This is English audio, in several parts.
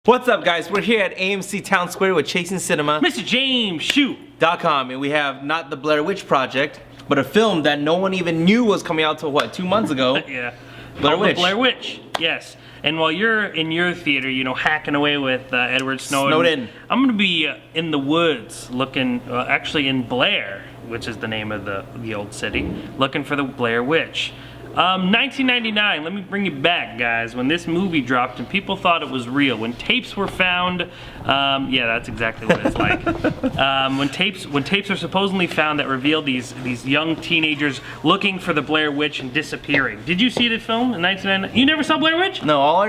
What's up, guys? We're here at AMC Town Square with Chasing Cinema. Mr. James, shoot! .com, and we have not the Blair Witch Project, but a film that no one even knew was coming out till what, 2 months ago? Yeah. Blair Witch. Blair Witch, yes. And while you're in your theater, you know, hacking away with Edward Snowden, I'm gonna be in the woods looking, actually in Blair, which is the name of the old city, looking for the Blair Witch. 1999, let me bring you back, guys, when this movie dropped and people thought it was real. When tapes were found, yeah, that's exactly what it's like. When tapes are supposedly found that revealed these young teenagers looking for the Blair Witch and disappearing. Did you see the film in 1999? You never saw Blair Witch? No, all I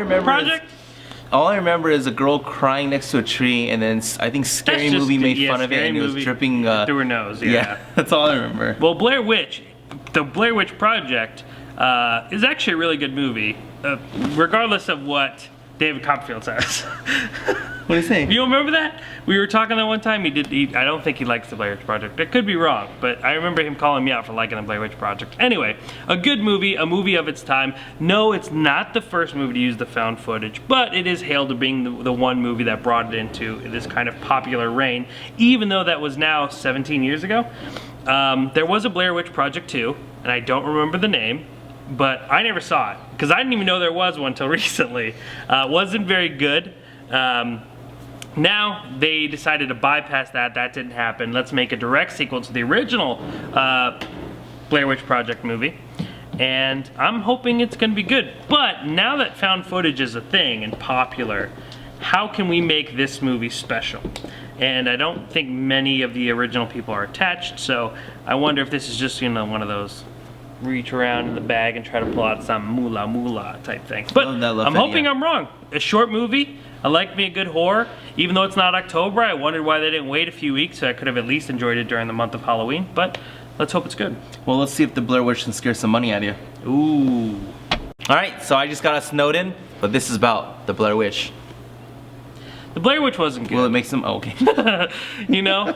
remember is a girl crying next to a tree, and then I think Scary Movie made fun of it, and it was dripping through her nose. Yeah, that's all I remember. Well, Blair Witch, the Blair Witch Project, is actually a really good movie, regardless of what David Copperfield says. What do you think? You don't remember that? We were talking that one time. I don't think he likes the Blair Witch Project. I could be wrong, but I remember him calling me out for liking the Blair Witch Project. Anyway, a good movie, a movie of its time. No, it's not the first movie to use the found footage, but it is hailed to being the one movie that brought it into this kind of popular reign, even though that was now 17 years ago. There was a Blair Witch Project 2, and I don't remember the name. But I never saw it, because I didn't even know there was one until recently. Wasn't very good. Now they decided to bypass that. That didn't happen. Let's make a direct sequel to the original Blair Witch Project movie. And I'm hoping it's going to be good. But now that found footage is a thing and popular, how can we make this movie special? And I don't think many of the original people are attached, so I wonder if this is just, you know, one of those reach around in the bag and try to pull out some moolah type thing. But I'm hoping I'm wrong. A short movie. I like me a good horror. Even though it's not October, I wondered why they didn't wait a few weeks, so I could have at least enjoyed it during the month of Halloween. But let's hope it's good. Well, let's see if the Blair Witch can scare some money out of you. Ooh. Alright, so I just got a Snowden, but this is about the Blair Witch. The Blair Witch wasn't good. Well, it makes them okay. You know,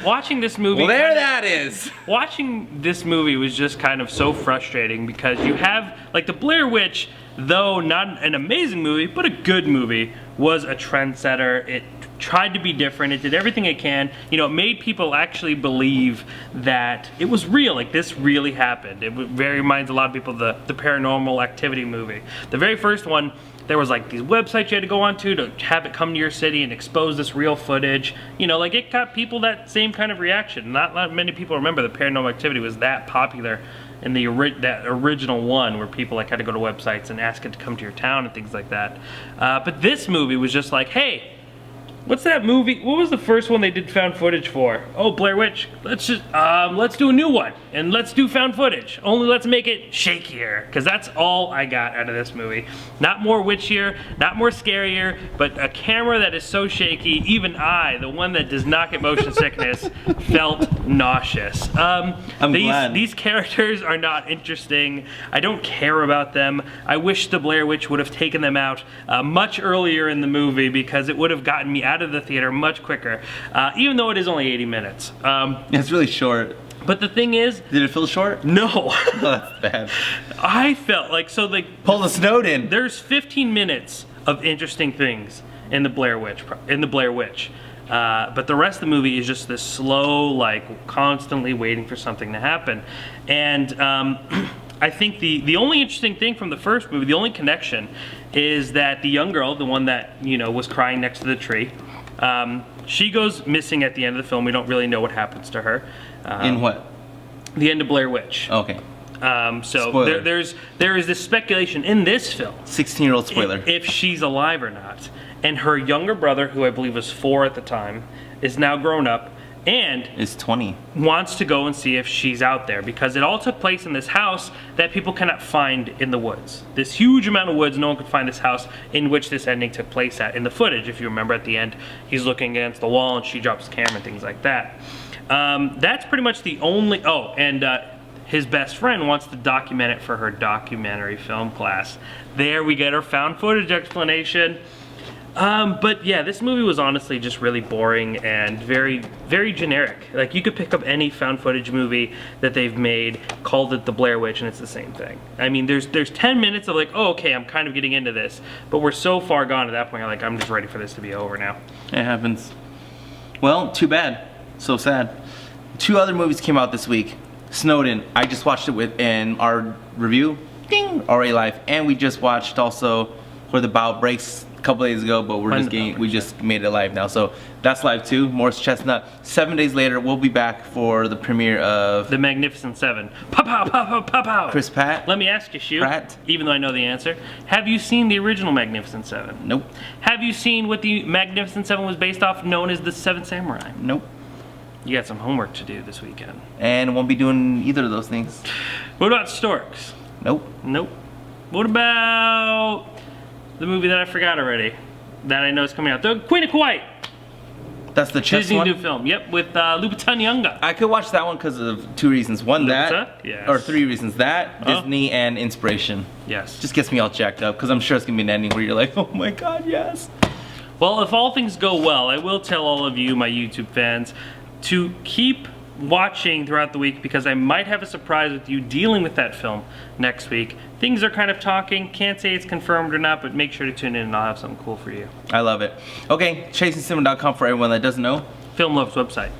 watching this movie. Well, there that is. Watching this movie was just kind of so frustrating because you have, like, the Blair Witch, though not an amazing movie, but a good movie, was a trendsetter. It tried to be different. It did everything it can. You know, it made people actually believe that it was real, like this really happened. It very reminds a lot of people of the Paranormal Activity movie. The very first one, there was like these websites you had to go onto to have it come to your city and expose this real footage. You know, like it got people that same kind of reaction. Not many people remember the Paranormal Activity was that popular in that original one where people like had to go to websites and ask it to come to your town and things like that. But this movie was just like, hey, what's that movie? What was the first one they did found footage for? Oh, Blair Witch. Let's do a new one and let's do found footage. Only let's make it shakier, because that's all I got out of this movie. Not more witchier, not more scarier, but a camera that is so shaky, even I, the one that does not get motion sickness, felt nauseous. I'm glad. These characters are not interesting. I don't care about them. I wish the Blair Witch would have taken them out much earlier in the movie, because it would have gotten me out of the theater much quicker, even though it is only 80 minutes. It's really short. But the thing is... Did it feel short? No. Oh, that's bad. I felt like, so like... Pull the Snowden. There's 15 minutes of interesting things in the Blair Witch. But the rest of the movie is just this slow, like, constantly waiting for something to happen. And I think the only interesting thing from the first movie, the only connection, is that the young girl, the one that, you know, was crying next to the tree, she goes missing at the end of the film. We don't really know what happens to her. In what? The end of Blair Witch. Okay. So there is this speculation in this film. 16-year-old spoiler. If she's alive or not. And her younger brother, who I believe was 4 at the time, is now grown up and is 20. Wants to go and see if she's out there, because it all took place in this house that people cannot find in the woods. This huge amount of woods, no one could find this house in which this ending took place at. In the footage, if you remember at the end, he's looking against the wall and she drops the camera and things like that. That's pretty much the only, his best friend wants to document it for her documentary film class. There we get our found footage explanation. But yeah, this movie was honestly just really boring and very, very generic. Like, you could pick up any found footage movie that they've made, called it The Blair Witch, and it's the same thing. I mean, there's 10 minutes of like, oh, okay, I'm kind of getting into this, but we're so far gone at that point, like, I'm just ready for this to be over now. It happens. Well, too bad. So sad. 2 other movies came out this week. Snowden, I just watched it in our review, ding, RA Life, and we just watched also Where the Bow Breaks a couple days ago, but we just made it live now, so that's live too. Morris Chestnut. 7 days later, we'll be back for the premiere of The Magnificent Seven. Pow pow pow pow pow pow. Chris Pratt. Let me ask you, Shu, Pratt. even though I know the answer, have you seen the original Magnificent Seven? Nope. Have you seen what the Magnificent Seven was based off, known as the Seven Samurai? Nope. You got some homework to do this weekend. And won't be doing either of those things. What about Storks? Nope. Nope. What about the movie that I forgot already, that I know is coming out? The Queen of Kauai. That's the chess Disney one? new film. Yep, with Lupita Nyong'o. I could watch that one because of 2 reasons. One, that, Yes. or 3 reasons. That, Disney, and inspiration. Yes. Just gets me all jacked up because I'm sure it's going to be an ending where you're like, oh my god, yes. Well, if all things go well, I will tell all of you, my YouTube fans, to keep watching throughout the week, because I might have a surprise with you dealing with that film next week. Things are kind of talking. Can't say it's confirmed or not, but make sure to tune in and I'll have something cool for you. I love it. Okay, chasingcinema.com for everyone that doesn't know. Film Love's website.